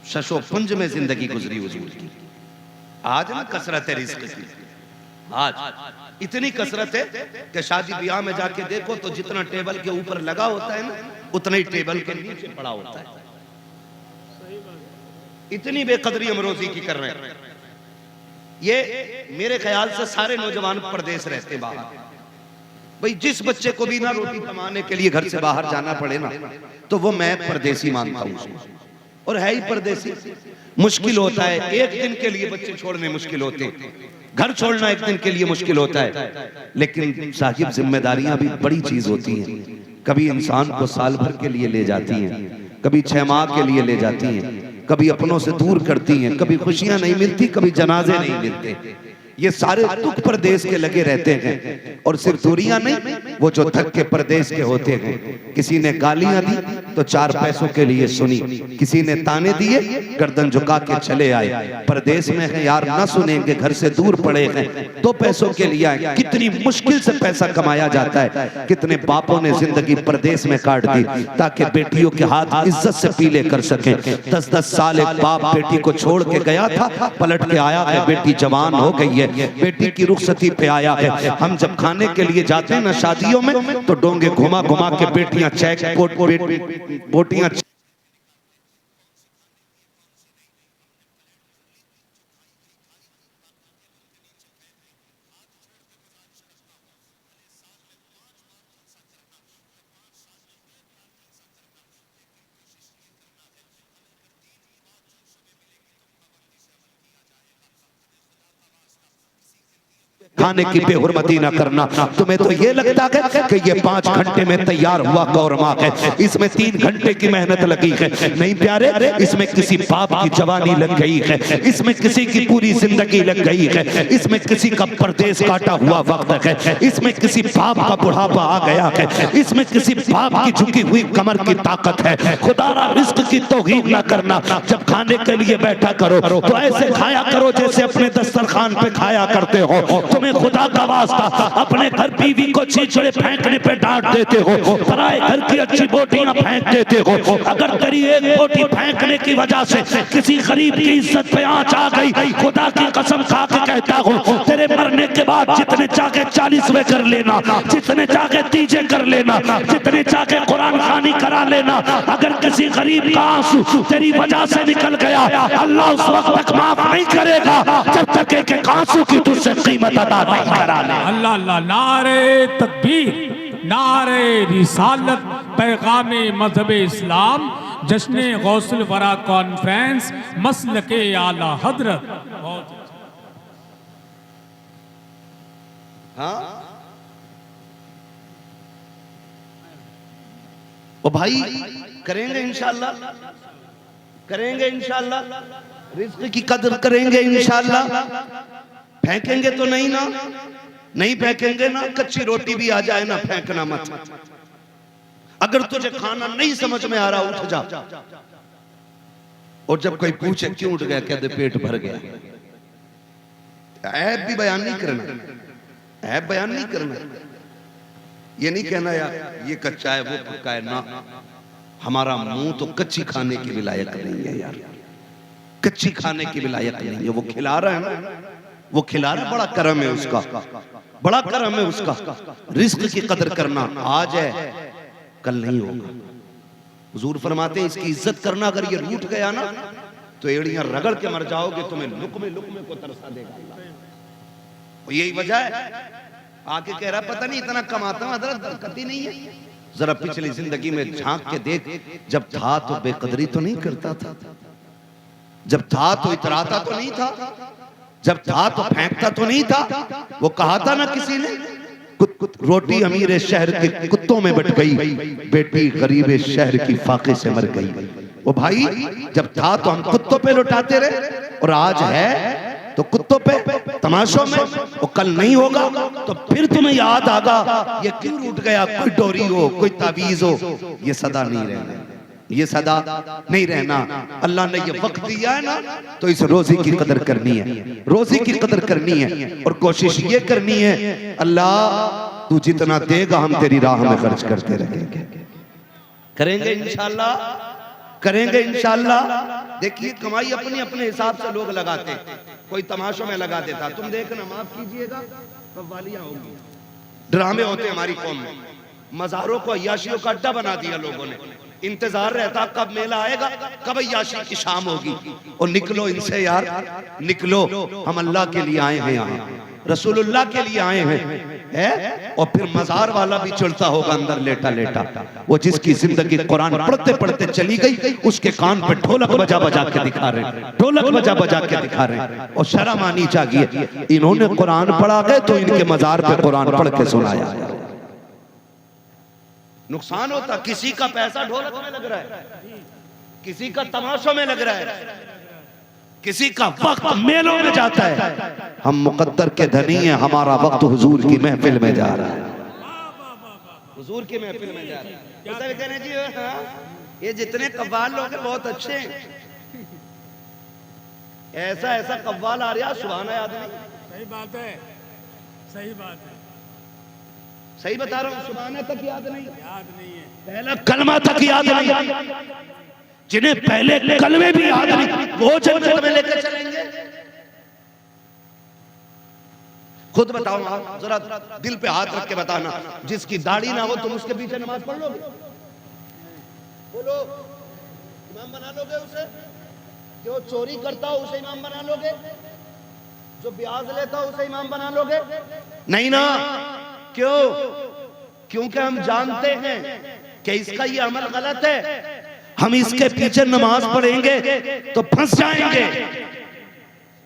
शशोपुंज में जिंदगी गुजरी हुजूर की। आज ना कसरत है रिस्क की, आज इतनी कसरत है कि शादी ब्याह में जाके देखो तो जितना टेबल के ऊपर लगा होता है ना, उतना ही टेबल के नीचे पड़ा होता है। इतनी बेकदरी हम रोजी की कर रहे हैं। ये मेरे ख्याल से सारे नौजवान परदेश रहते बाहर। भाई जिस बच्चे को भी ना रोटी कमाने के लिए घर से बाहर जाना पड़े ना, तो वो मैं परदेसी मानता हूँ, और है ही परदेसी। मुश्किल होता है, एक दिन के लिए बच्चे छोड़ने मुश्किल होते हैं, घर छोड़ना एक दिन के लिए मुश्किल होता है, लेकिन साहिब जिम्मेदारियां भी बड़ी चीज होती हैं। कभी इंसान को साल भर के लिए ले जाती हैं, कभी 6 माह के लिए ले जाती हैं, कभी अपनों से दूर करती हैं, कभी खुशियां नहीं मिलती, कभी जनाजे नहीं मिलते। ये सारे दुख परदेश के लगे रहते हैं। और सिर्फ दूरियां नहीं, वो जो थक के परदेश के होते हैं, किसी ने गालियां दी तो 4 पैसों के लिए सुनी, किसी ने ताने दिए गर्दन झुका के चले आए। परदेश में है यार, ना सुनेंगे, घर से दूर पड़े हैं, 2 पैसों के लिए आए। कितनी मुश्किल से पैसा कमाया जाता है। कितने बापों ने जिंदगी परदेश में काट दी ताकि बेटियों के हाथ इज्जत से पीले कर सकें। 10-10 साल एक बाप बेटी को छोड़ के गया था, पलट के आया है, बेटी जवान हो गई है, बेटी की रुखसती पे आया है। हम जब खाने के लिए जाते हैं ना शादियों में, तो डोंगे घुमा घुमा के बेटियां चेक बोटियां खाने की बेहुरमती ना करना। तुम्हें तो ये लगता है कि ये 5 घंटे में तैयार हुआ कौरमा है, इसमें 3 घंटे की मेहनत लगी है। नहीं प्यारे, इसमें किसी बाप की जवानी लग गई है, इसमें किसी की पूरी जिंदगी लग गई है, इसमें किसी का परदेश काटा हुआ वक्त है, इसमें किसी बाप का बुढ़ापा आ गया है, इसमें किसी बाप की झुकी हुई कमर की ताकत है। खुदारा रिस्क की तौहीन ना करना। जब खाने के लिए बैठा करो तो ऐसे खाया करो जैसे अपने दस्तरखान पे खाया करते हो। तुम्हें खुदा का वास्ता अपने घर बीवी को छीछड़े फेंकने पे डांट देते हो, पराए घर की अच्छी बोटियां फेंक देते हो। अगर तेरी एक बोटी फेंकने की वजह से किसी गरीब की इज्जत पे आंच आ गई, खुदा की कसम खा के कहता हूँ, तेरे मरने के बाद जितने चाहे 40वें कर लेना, जितने चाहे तीजे कर लेना, जितने चाहे कुरान खानी करा लेना, अगर किसी गरीब का आंसू तेरी वजह से निकल गया, अल्लाह उस वक्त तक माफ नहीं करेगा जब तक एक आंसू की तुझसे कीमत अदा नहीं करा ले। अल्लाह अल्लाह। नारे तकबीर, नारे रिसालत, पैगामे मजहब इस्लाम, जश्न गौसुल वरा कॉन्फ्रेंस, मसलके आला हजरत। हाँ ओ भाई, करेंगे इंशाअल्लाह, करेंगे इंशाअल्लाह, रिज़्क़ की कदर करेंगे इंशाअल्लाह। फेंकेंगे तो नहीं ना, नहीं फेंकेंगे ना। कच्ची रोटी भी आ जाए ना, फेंकना मत। अगर तुझे खाना नहीं समझ में आ रहा, उठ जा, और जब कोई पूछे क्यों उठ गया, कह दे पेट भर गया। ऐब भी बयान नहीं करना, ऐब बयान नहीं करना। ये नहीं कहना यार ये कच्चा है वो पक्का है ना। हमारा मुंह तो कच्ची खाने के भी लायक नहीं है यार, कच्ची खाने के भी लायक नहीं है। वो खिला रहा है ना, वो खिला रहा, बड़ा करम है उसका, बड़ा करम है उसका। रिस्क की कदर करना आज है, कल नहीं होगा। हुजूर फरमाते हैं इसकी इज्जत करना। अगर ये रूठ गया ना तो एड़ियां रगड़ के मर जाओगे, तुम्हें लुकमे लुकमे को तरसा देगा अल्लाह। यही वजह है। आके कह रहा पता नहीं इतना कमाता हूं, हजरत बरकत ही नहीं है। जरा पिछली जिंदगी में झांक के देख, जब था तो बेकदरी तो नहीं करता था, जब था तो इतराता तो नहीं था, जब था तो फेंकता तो नहीं था। वो कहा था ना किसी ने, रोटी अमीर शहर के कुत्तों में बट गई, बेटी गरीब शहर की फाके से मर गई। वो भाई जब था तो हम कुत्तों पे लुटाते रहे, और आज है तो कुत्तों पे तमाशों में। वो कल नहीं होगा तो फिर तुम्हें याद आगा ये क्यों रूठ गया। कोई डोरी हो, कोई तावीज हो, ये सदा नहीं रहना, ये सदा नहीं रहना। अल्लाह ने ये वक्त दिया है ना, तो इस रोजी की कदर करनी है, रोजी की कदर करनी है। और कोशिश ये करनी है अल्लाह तू जितना देगा हम तेरी राह में खर्च करते रहेंगे। करेंगे इंशाअल्लाह, करेंगे इंशाअल्लाह। देखिए कमाई अपने अपने हिसाब से लोग लगाते, कोई तमाशों में लगा देता। तुम देखना, माफ कीजिएगा, कव्वालियां होंगी, ड्रामे होते हमारी कौम में। मज़ारों को अय्याशियों का अड्डा बना दिया लोगों ने। इंतजार रहता कब मेला आएगा, कब अय्याशी की शाम होगी। और निकलो इनसे यार, निकलो, हम अल्लाह के लिए आए हैं, यहाँ रसूलुल्लाह के लिए आए हैं। और फिर मज़ार वाला भी चलता होगा अंदर लेटा लेटा। वो जिसकी जिंदगी कुरान पढ़ते पढ़ते चली गई, उसके कान पे ढोलक बजा बजा के दिखा रहे हैं, ढोलक बजा बजा के दिखा रहे हैं। और शर्म आनी चाहिए, इन्होंने कुरान पढ़ा गए तो इनके मज़ार पे कुरान पढ़ के सुनाया। नुकसान होता, किसी का पैसा ढोलक में लग रहा है, किसी का तमाशों में लग रहा है, किसी का वक्त मेलों में जाता है। हम मुकद्दर के धनी हैं, हमारा वक्त हुजूर की महफिल में जा रहा है, हुजूर की महफिल में जा रहा है। उसे कहने जी हाँ, ये जितने कव्वाल लोग हैं बहुत अच्छे हैं, ऐसा ऐसा कव्वाल आ रहा, सुभान आदमी। सही बात है, सही बात है, सही बता रहा हूँ। सुभान तक याद नहीं है, पहला कलमा तक याद नहीं। जिन्हें पहले कलमे भी याद नहीं, वो जन्नत में लेकर चलेंगे। खुद बताओ आप, जरा दिल पे हाथ रख के बताना, जिसकी दाढ़ी ना हो तुम उसके पीछे नमाज पढ़ लोगे? बोलो, इमाम बना लोगे उसे? जो चोरी करता हो उसे इमाम बना लोगे? जो ब्याज लेता हो उसे इमाम बना लोगे? नहीं ना। क्यों? क्योंकि हम जानते हैं कि इसका ये अमल गलत है। हम इसके पीछे नमाज पढ़ेंगे तो फंस जाएंगे।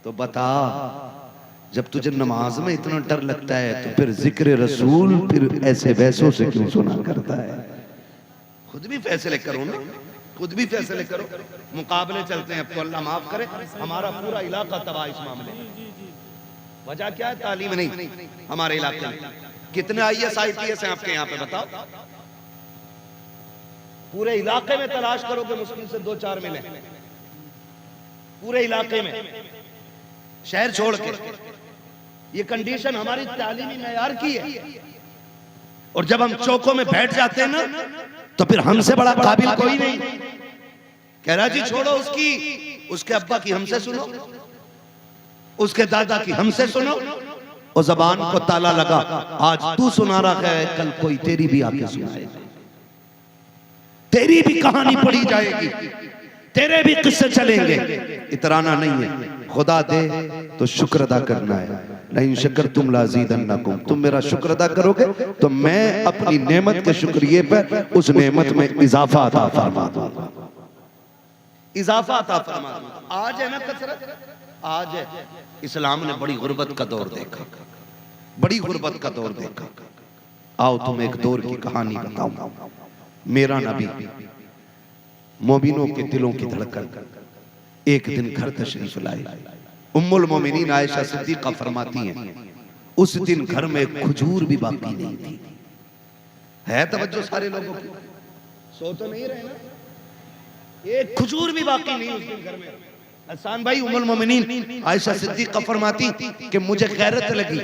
तो बता, जब तुझे नमाज में इतना डर लगता है तो फिर जिक्र रसूल फिर ऐसे वैसों से क्यों सुना करता है? खुद भी फैसले करो ना, खुद भी फैसले करो। मुकाबले चलते हैं, अब तो अल्लाह माफ करे, हमारा पूरा इलाका तबाह इस मामले में। वजह क्या है? तालीम नहीं हमारे इलाके में। कितने IAS IPS हैं आपके यहाँ पे बताओ? पूरे इलाके में तलाश करोगे मुश्किल से 2-4 मिले, पूरे इलाके में, शहर छोड़ के। ये कंडीशन हमारी तालीमी मेयार की है। और जब हम चौकों में बैठ जाते हैं ना, तो फिर हमसे बड़ा काबिल कोई नहीं। कह रहा जी छोड़ो उसकी, उसके अब्बा की हमसे सुनो, उसके दादा की हमसे सुनो। और जबान को ताला लगा, आज तू सुना रहा है, कल कोई तेरी भी आके सुनाएगा, तेरी भी कहानी पढ़ी जाएगी, तेरे भी किस्से चलेंगे। इतराना नहीं है, खुदा दे तो शुक्र अदा करना है। नहीं शक्र तुम लाज़ीदन्नकुम, तुम मेरा शुक्र अदा करोगे तो मैं अपनी नेमत के शुक्रिये पर उस नेमत में इजाफा अता फरमा दूंगा, इजाफा अता फरमा दूंगा। आज है ना कसरत, आज है। इस्लाम ने बड़ी गुर्बत का दौर देखा, बड़ी गुर्बत का दौर देखा। आओ तुम एक दौर की कहानी बताऊं। मेरा नबी, मोमिनों के दिलों की धड़कन, एक दिन घर तशरीफ लाए। उम्मुल मोमिनीन आयशा सिद्दीक़ा फरमाती हैं, उस दिन घर में खजूर भी बाकी नहीं थी। है तवज्जो सारे लोगों की? सो तो नहीं रहे ना? एक खजूर भी बाकी नहीं उस दिन घर में। हसन भाई, उम्मुल मोमिनीन आयशा सिद्दीक़ा फरमाती कि मुझे गैरत लगी,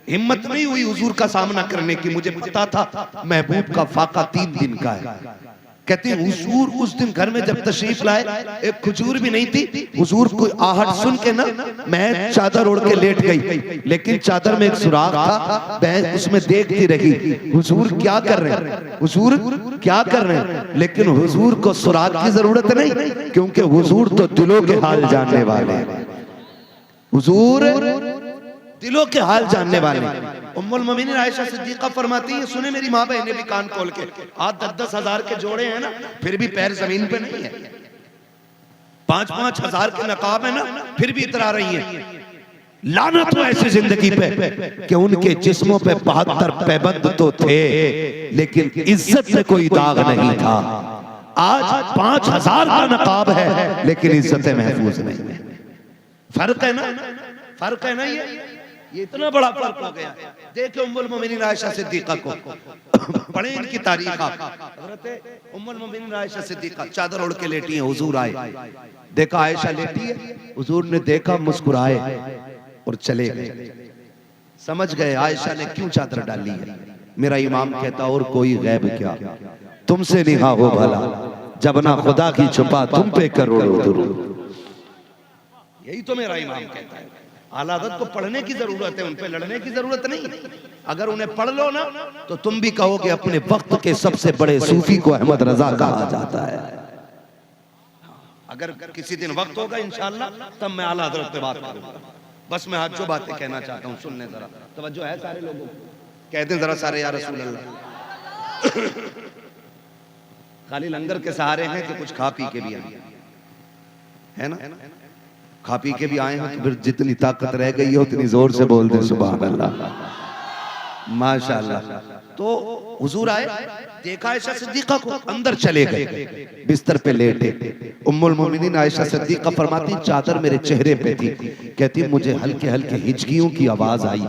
हिम्मत नहीं हुई हुजूर का सामना करने की। मुझे पता था महबूब का फाका 3 दिन का है। कहती हुजूर उस दिन घर में जब तशरीफ लाए, एक खजूर भी नहीं थी। हुजूर को आहट सुन के ना मैं चादर ओढ़ के लेट गई, लेकिन चादर में एक सुराख था, मैं उसमें देखती रही हुजूर क्या कर रहे हैं, हुजूर क्या कर रहे हैं। लेकिन हुजूर को सुराख की जरूरत नहीं, क्योंकि हुजूर तो दिलों के हाल जानने वाले हैं। हुजूर दिलों के हाल जानने वाले। उम्मुल मोमिनीन आयशा सिद्दीक़ा फरमाती है, सुने मेरी माँ बहने भी कान खोल के, आज 10-10 हजार के जोड़े हैं ना, फिर भी पैर जमीन पे नहीं है। 5-5 हजार के नकाब है ना, फिर भी इतरा रही हैं। लानत हो ऐसी जिंदगी पे कि उनके जिस्मों पे 72 पैबंद तो थे, लेकिन इज्जत में कोई दाग नहीं था। आज 5000 का नकाब है, लेकिन इज्जतें महफूज नहीं है। फर्क है ना, फर्क है ना। ये इतना बड़ा फर्क हो गया। देखो उम्मुल मोमिनीन आयशा सिद्दीक़ा को, पढ़े इनकी तारीख आप। हज़रत उम्मुल मोमिनीन आयशा सिद्दीक़ा चादर ओढ़ के लेटी हैं, हुजूर आए, देखा आयशा लेटी है, हुजूर ने देखा, मुस्कुराए और चले गए। समझ गए आयशा ने क्यों चादर डाली है। मेरा इमाम कहता और कोई गैब क्या, तुमसे निहा हो भला, जब ना खुदा की छुपा तुम पे करोड़ों दुरूद। यही तो मेरा इमाम कहता है। आला हज़रत को पढ़ने की जरूरत है, उन पे लड़ने की जरूरत नहीं। अगर उन्हें पढ़ लो ना तो तुम भी कहोगे अपने वक्त के सबसे बड़े सूफी को अहमद रजा कहा जाता है। अगर किसी दिन वक्त होगा इंशाअल्लाह तब मैं आला हज़रत पे बात करूंगा। बस मैं आज जो बातें कहना चाहता हूँ सुनने जरा तवज्जो है सारे लोगों को। कहते हैं जरा सारे या रसूल अल्लाह। खाली लंगर के सहारे हैं कि कुछ खा पी के भी आए है ना? खा पी के भी आए हैं तो फिर जितनी ताकत रह गई है उतनी जोर से बोल दे सुभान अल्लाह माशाअल्लाह। तो हुजूर आए, देखा आयशा सिद्दीका को, अंदर चले गए, बिस्तर पे लेटे। उम्मुल मोमिनीन आयशा सिद्दीका फरमाती चादर मेरे चेहरे पे थी, कहती मुझे हल्के हल्के हिचकियों की आवाज आई,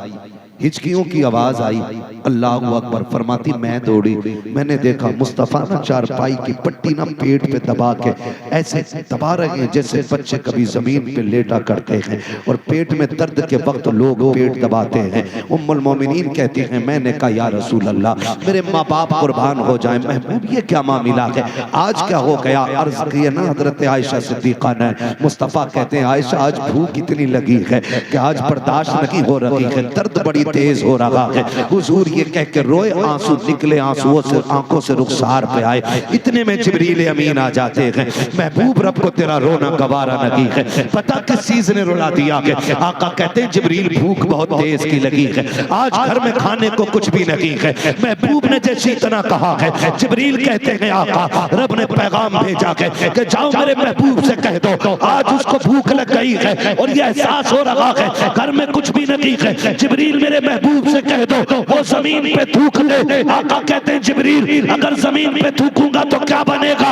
हिचकियों की आवाज आई। अल्लाह अकबर। फरमाती मैं दौड़ी, मैंने देखा मुस्तफा ना चारपाई की पट्टी ना पेट पे दबा के ऐसे दबा रहे हैं जैसे बच्चे कभी जमीन पे लेटा करते हैं और पेट में दर्द के वक्त लोग पेट दबाते हैं। उम्मुल मोमिनीन कहती हैं मैंने कहा या रसूल अल्लाह मेरे माँ बाप कुर्बान हो जाए, महबूब ये क्या मामला है, आज क्या हो गया? अर्ज किया ना हजरत आयशा सिद्दीका ने। मुस्तफा कहते हैं आयशा आज भूख इतनी लगी है कि आज बर्दाश्त नहीं हो रही है, दर्द बड़ी तेज हो रहा है। हुजूर ये कह के रोए, आंसू निकले, आंसुओं से आंखों से रुखसार पे आए। इतने में जिब्रील अमीन आ जाते हैं, महबूब रब को तेरा रोना गवारा नहीं है। पता किस चीज ने रुला दिया है? आका कहते हैं जिब्रील भूख बहुत तेज की लगी है, आज घर में खाने को कुछ भी नहीं है। महबूब ने जैसे इतना कहा है, जिब्रील कहते हैं आका रब ने पैगाम भेजा है कि जाओ मेरे महबूब से कह दो आज उसको भूख लग गई है और ये एहसास हो रहा है घर में कुछ भी नहीं है। जिब्रील मेरे महबूब से कह दो वो जमीन पे थूक ले। आका कहते हैं जिब्रील अगर जमीन पे थूकूंगा तो क्या बनेगा?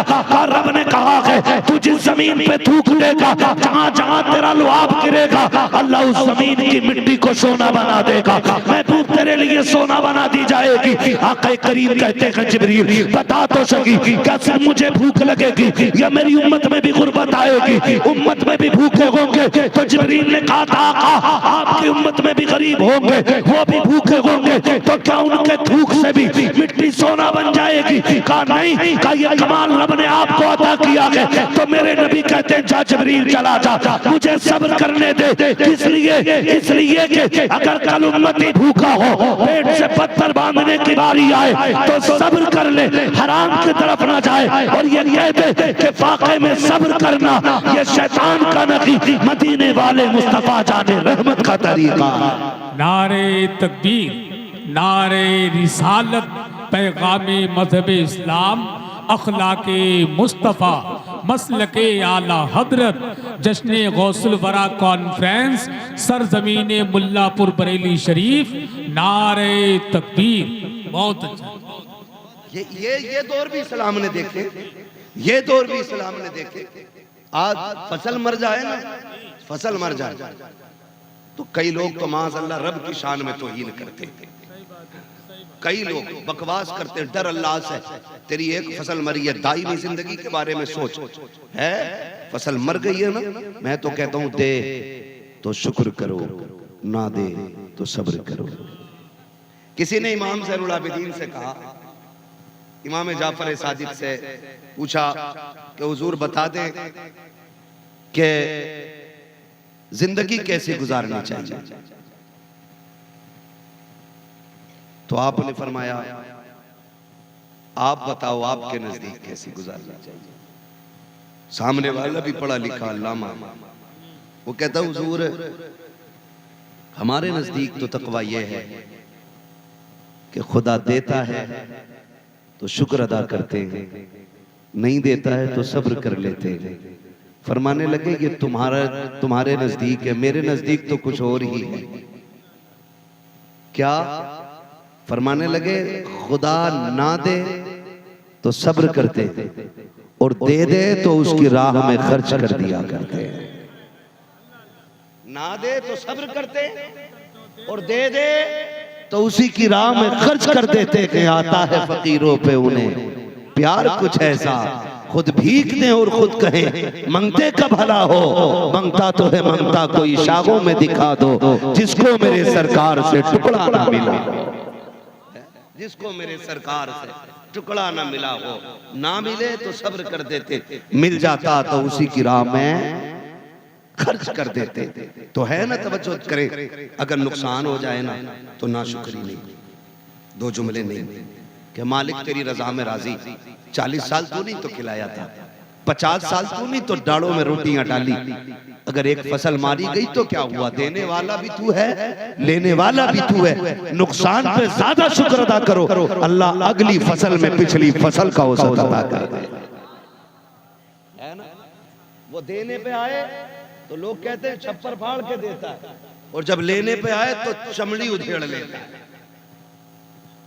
रब ने कहा है तू जिस जमीन पे थूक देगा, जहां जहां तेरा लुआब गिरेगा अल्लाह उस जमीन की मिट्टी को सोना बना देगा। महबूब तेरे लिए सोना बना दी जाएगी। आका करीम कहते हैं जिब्रील बता तो सकी क्या सिर्फ मुझे भूख लगेगी या मेरी उम्मत में भी गुर्बत आएगी, उम्मत में भी भूखे होंगे? तो जिब्रील ने कहा था आका आपकी उम्मत में भी गरीब होंगे, वो भी भूखे होंगे, तो क्या उनके थूक से भी मिट्टी सोना बन जाएगी? कहा नहीं, कहा ये कमाल रब ने आपको अता किया है। तो मेरे नबी कहते हैं जा जिब्रील चला जा, मुझे सब्र करने दे। इसलिए कि अगर कल उम्मती भूखा हो, पेट से पत्थर बांधने की बारी आए तो सब्र कर ले, हराम की तरफ ना जाए। और ये कह दे कि वाकई में सब्र करना ये शैतान का नहीं, मदीने वाले मुस्तफा जाने रहमत का तरीका। नारे तकबीर, नारे रिसालत, पैगामे मजहब इस्लाम, अखलाके मुस्तफ़ा, मसलके आला हजरत, जश्न गौसुल वरा कॉन्फ्रेंस, सरजमीन मुल्लापुर बरेली शरीफ, नारे तकबीर। बहुत अच्छा। ये दौर भी इस्लाम ने देखे, ये दौर भी इस्लाम ने देखे। आज फसल मर जाए ना, फसल मर जाए तो कई लोग तो माज़अल्लाह रब की शान में तौहीन करते हैं, कई लोग बकवास करते हैं। डर अल्लाह से, तेरी एक फसल मरी है, दायमी जिंदगी के बारे में सोच है। फसल मर गई है ना, मैं तो कहता हूं दे तो शुक्र करो, ना दे तो सब्र करो। किसी ने इमाम ज़ैनुल आबिदीन से कहा, इमाम जाफर सादिक से पूछा कि हुजूर बता दें कि जिंदगी कैसे गुजारनी चाहिए? तो आपने फरमाया आप बताओ आपके नजदीक कैसे गुजारनी चाहिए? सामने वाला भी पढ़ा लिखा अल्लामा, वो कहता हुजूर हमारे नजदीक तो तकवा यह है कि खुदा देता है तो शुक्र अदा करते हैं, नहीं देता है तो सब्र कर लेते हैं। फरमाने लगे कि तुम्हारे नजदीक है, मेरे नजदीक तो कुछ और ही है। क्या? फरमाने लगे खुदा ना दे तो सब्र करते हैं और दे दे तो उसकी राह में खर्च कर दिया करते हैं। ना दे तो सब्र करते और दे दे तो उसी की राह में खर्च कर देते कि आता है फकीरों पे उन्हें प्यार कुछ ऐसा, खुद भीख दें और खुद कहें मंगते का भला हो। मंगता तो है मंगता कोई शागों में दिखा दो, जिसको मेरे सरकार से टुकड़ा ना मिला, जिसको मेरे सरकार से टुकड़ा ना मिला हो, ना मिले तो सब्र कर देते, मिल जाता तो उसी की राह में खर्च कर देते। तो है ना, तवज्जो करें, अगर नुकसान हो जाए ना तो नाशुक्री नहीं, दो जुमले नहीं कि मालिक तेरी रजा में राजी, 40 साल तू नहीं तो खिलाया था, 50 साल तू नहीं तो डालों में रोटियां डाली, अगर एक फसल मारी गई तो क्या हुआ, देने वाला भी तू है, लेने वाला भी तू है, नुकसान पे ज्यादा शुक्र अदा करो, अल्लाह अगली फसल में पिछली फसल का औसत अदा करे, है ना। वो देने पे आए तो लोग कहते हैं छप्पर फाड़ के देता है, और जब लेने पे आए तो चमड़ी उधेड़ लेता है।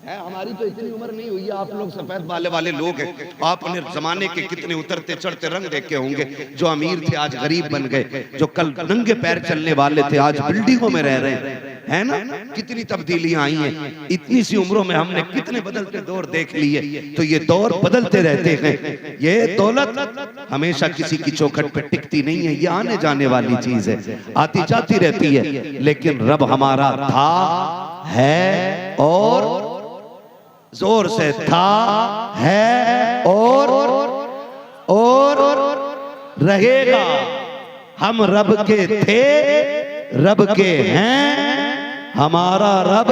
हमारी तो इतनी उम्र नहीं हुई है, आप लोग सफेद बाले वाले लोग हैं, आपने जमाने के कितने उतरते चढ़ते रंग देखे होंगे, जो अमीर थे आज गरीब बन गए, जो कल नंगे पैर चलने वाले थे आज बिल्डिंगों में रह रहे हैं, है ना। कितनी तब्दीलियां आई हैं, इतनी सी उम्रों में हमने कितने बदलते दौर देख लिए। तो ये दौर बदलते रहते हैं, ये दौलत हमेशा किसी की चौखट पे टिकती नहीं है, ये आने जाने वाली चीज है, आती जाती रहती है, लेकिन रब हमारा था, है और जोर से था, है और रहेगा। हम रब के थे, रब के हैं, हमारा रब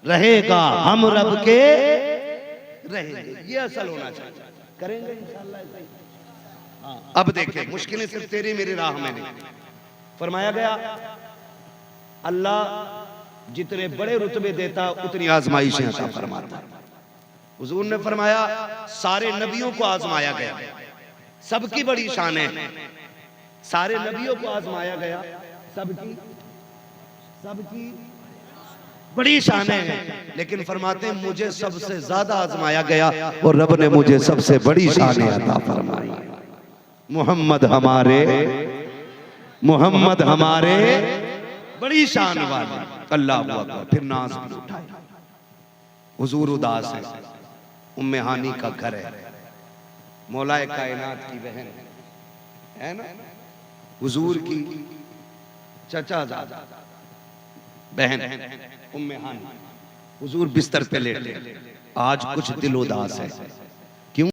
रहेगा, हम रब के रहेंगे। ये असल होना चाहिए, करेंगे इंशाअल्लाह। अब देखिए, मुश्किलें सिर्फ तेरी मेरी राह में नहीं, फरमाया गया अल्लाह जितने बड़े रुतबे देता उतनी आजमाइशें अता फरमाता। हुजूर ने फरमाया सारे नबियों को आजमाया गया, सबकी बड़ी शान है, सारे नबियों को आजमाया गया, सबकी बड़ी शान है, लेकिन फरमाते हैं मुझे सबसे ज्यादा आजमाया गया और रब ने मुझे सबसे बड़ी शान अता फरमाई। मोहम्मद हमारे बड़ी शान वाले, अल्लाह अकबर। फिर नाज भी उठाए, हुजूर उदास है, उम्मे हानी का घर है, मौलाए कायनात की बहन है ना, हुजूर की चचाजादा बहन उम्मे हानी, हुजूर बिस्तर पे लेटे, आज कुछ दिल उदास है,